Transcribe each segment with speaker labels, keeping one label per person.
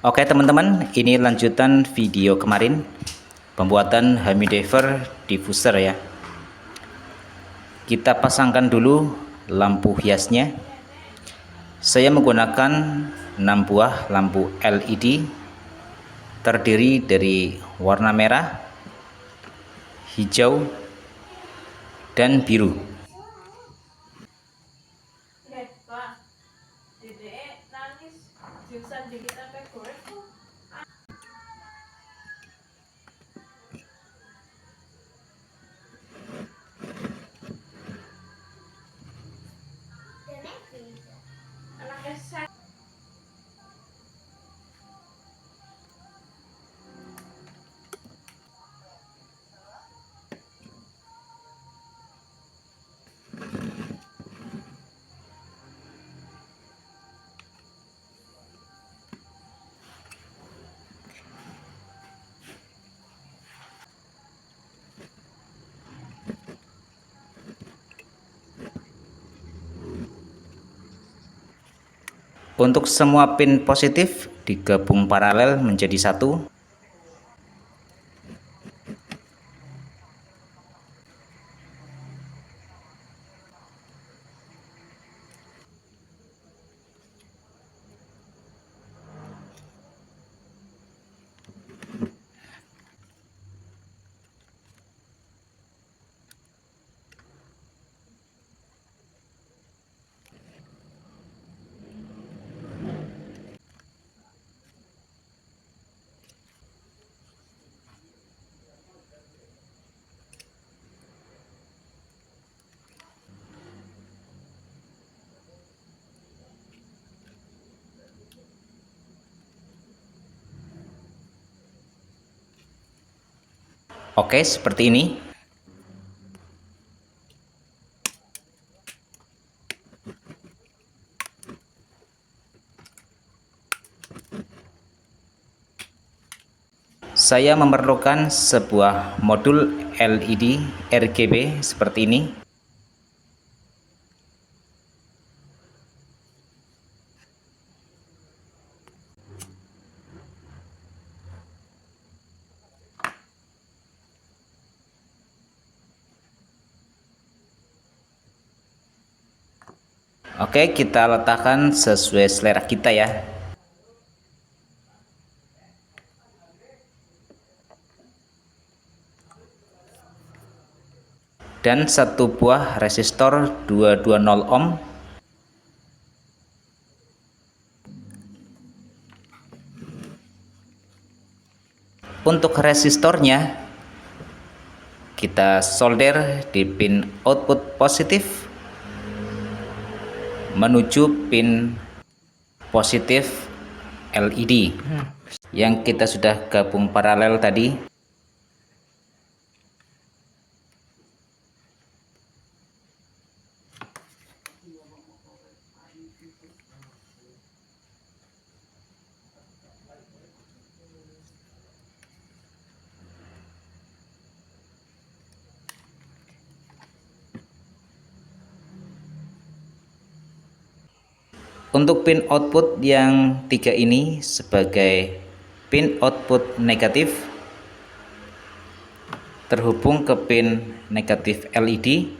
Speaker 1: Oke teman-teman, ini lanjutan video kemarin pembuatan humidifier diffuser ya. Kita pasangkan dulu lampu hiasnya. Saya menggunakan 6 buah lampu LED terdiri dari warna merah, hijau, dan biru. Untuk semua pin positif digabung paralel menjadi satu. Oke, seperti ini. Saya memerlukan sebuah modul LED RGB seperti ini. Oke, kita letakkan sesuai selera kita ya. Dan satu buah resistor 220 ohm. Untuk resistornya kita solder di pin output positif menuju pin positif LED yang kita sudah gabung paralel tadi. Untuk pin output yang 3 ini sebagai pin output negatif terhubung ke pin negatif LED.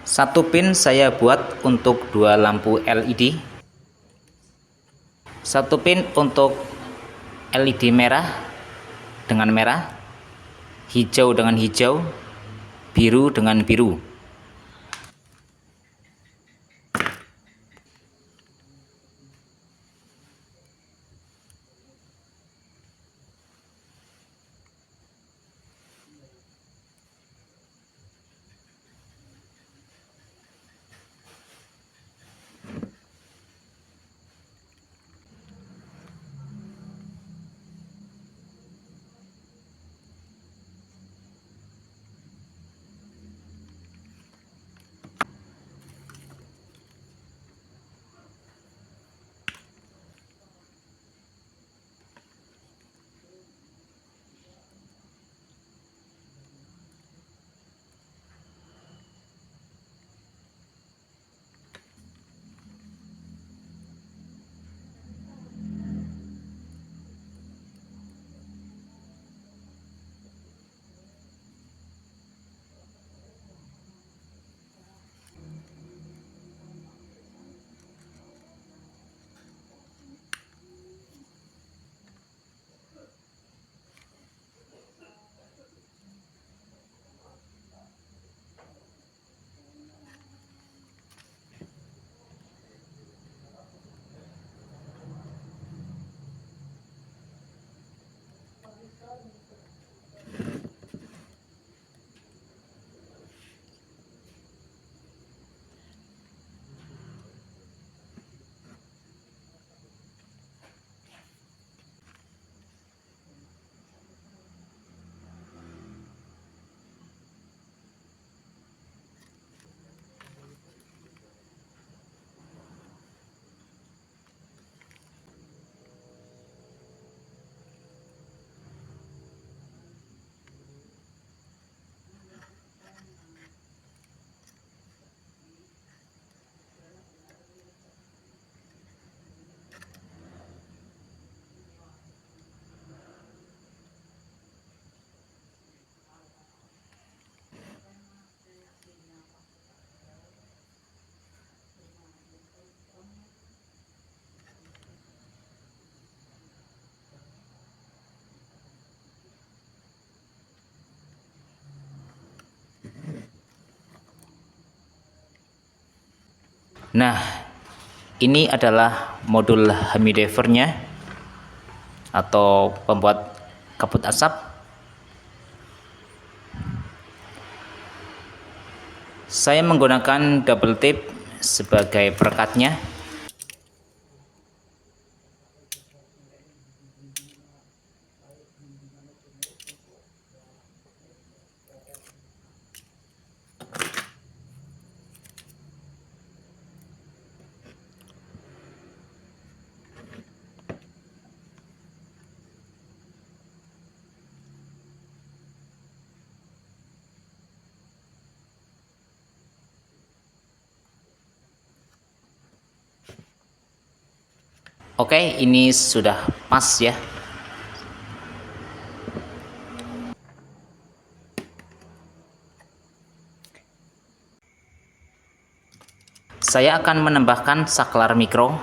Speaker 1: Satu pin saya buat untuk 2 lampu LED. Satu pin untuk LED merah dengan merah, hijau dengan hijau, biru dengan biru. Nah, ini adalah modul humidifier-nya atau pembuat kabut asap. Saya menggunakan double tip sebagai perekatnya. Oke, ini sudah pas ya. Saya akan menambahkan saklar mikro.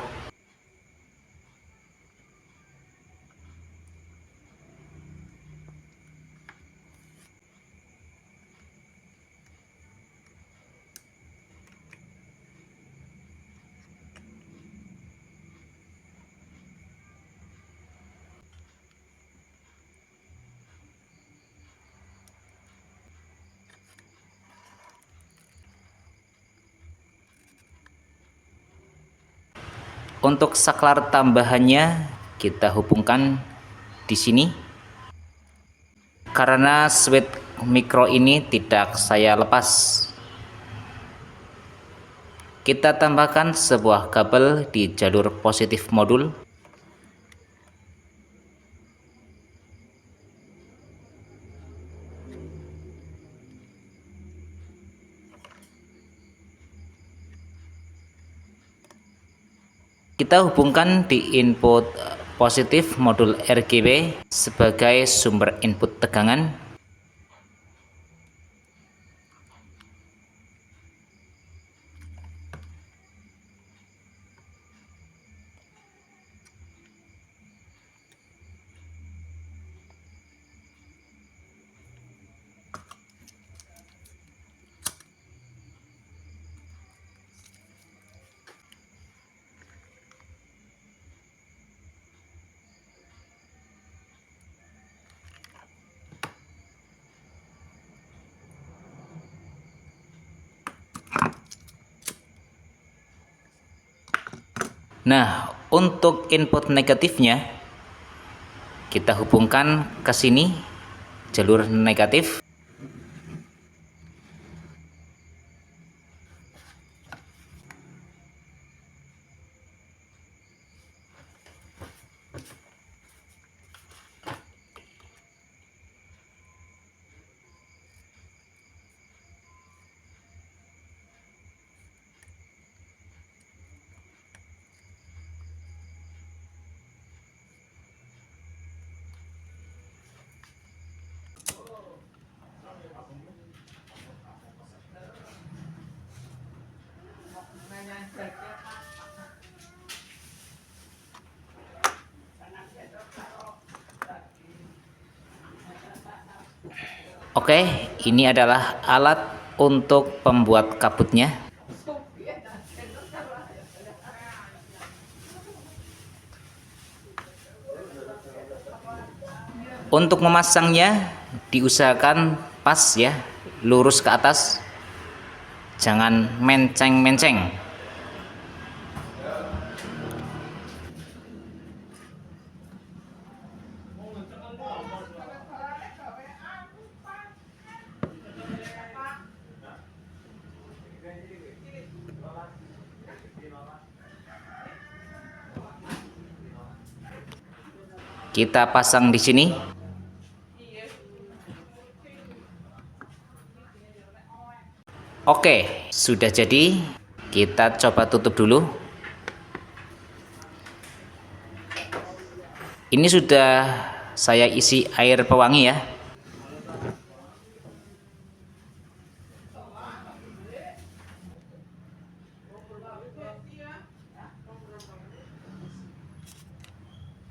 Speaker 1: Untuk saklar tambahannya kita hubungkan di sini. Karena switch mikro ini tidak saya lepas, kita tambahkan sebuah kabel di jalur positif modul. Kita hubungkan di input positif modul RGB sebagai sumber input tegangan. Nah, untuk input negatifnya kita hubungkan ke sini, jalur negatif. Oke, ini adalah alat untuk pembuat kabutnya. Untuk memasangnya diusahakan pas ya, lurus ke atas, jangan menceng-menceng. Kita pasang di sini. Oke, sudah jadi. Kita coba tutup dulu. Ini sudah saya isi air pewangi ya.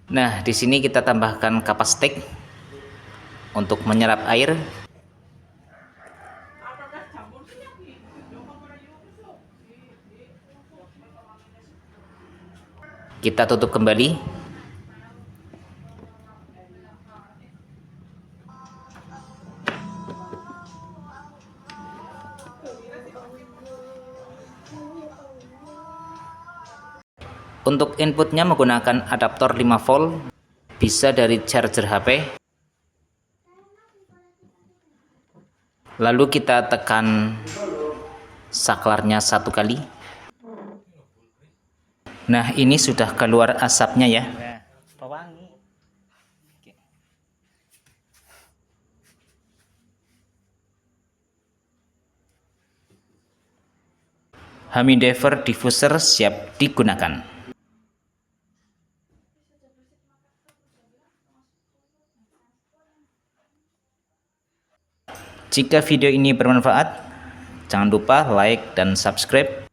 Speaker 1: Nah, di sini kita tambahkan kapas stik untuk menyerap air. Kita tutup kembali. Untuk inputnya menggunakan adaptor 5 volt, bisa dari charger HP. Lalu kita tekan saklarnya 1 kali. Nah, ini sudah keluar asapnya ya. Pewangi. Humidifier diffuser siap digunakan. Jika video ini bermanfaat, jangan lupa like dan subscribe